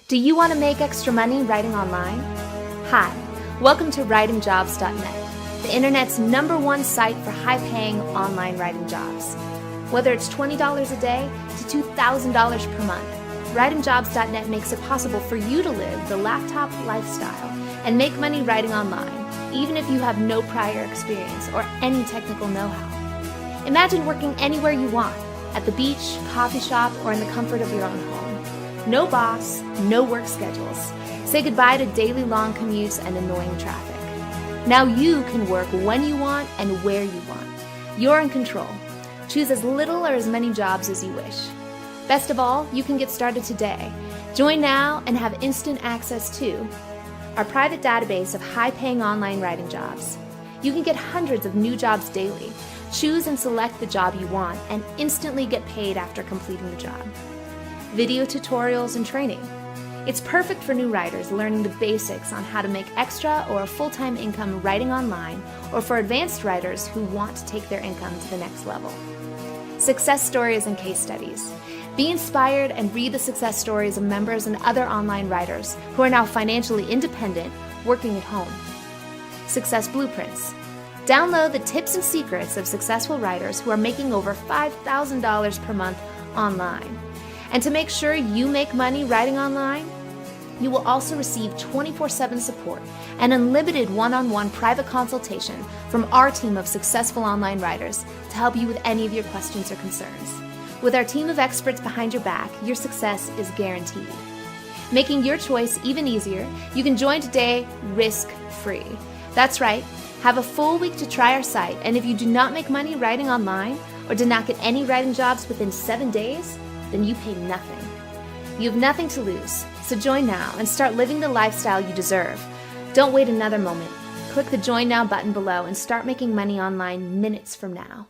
Do you want to make extra money writing online? Hi, welcome to writingjobs.net, the internet's #1 site for high-paying online writing jobs. Whether it's $20 a day to $2,000 per month, writingjobs.net makes it possible for you to live the laptop lifestyle and make money writing online, even if you have no prior experience or any technical know-how. Imagine working anywhere you want, at the beach, coffee shop, or in the comfort of your own home. No boss, no work schedules. Say goodbye to daily long commutes and annoying traffic. Now you can work when you want and where you want. You're in control. Choose as little or as many jobs as you wish. Best of all, you can get started today. Join now and have instant access to our private database of high-paying online writing jobs. You can get hundreds of new jobs daily. Choose and select the job you want and instantly get paid after completing the job. Video tutorials and training. It's perfect for new writers learning the basics on how to make extra or a full-time income writing online, or for advanced writers who want to take their income to the next level. Success stories and case studies. Be inspired and read the success stories of members and other online writers who are now financially independent, working at home. Success blueprints. Download the tips and secrets of successful writers who are making over $5,000 per month online. And to make sure you make money writing online, you will also receive 24/7 support and unlimited one-on-one private consultation from our team of successful online writers to help you with any of your questions or concerns. With our team of experts behind your back, your success is guaranteed. Making your choice even easier, you can join today risk-free. That's right, have a full week to try our site, and if you do not make money writing online or did not get any writing jobs within 7 days, then you pay nothing. You have nothing to lose, so join now and start living the lifestyle you deserve. Don't wait another moment. Click the Join Now button below and start making money online minutes from now.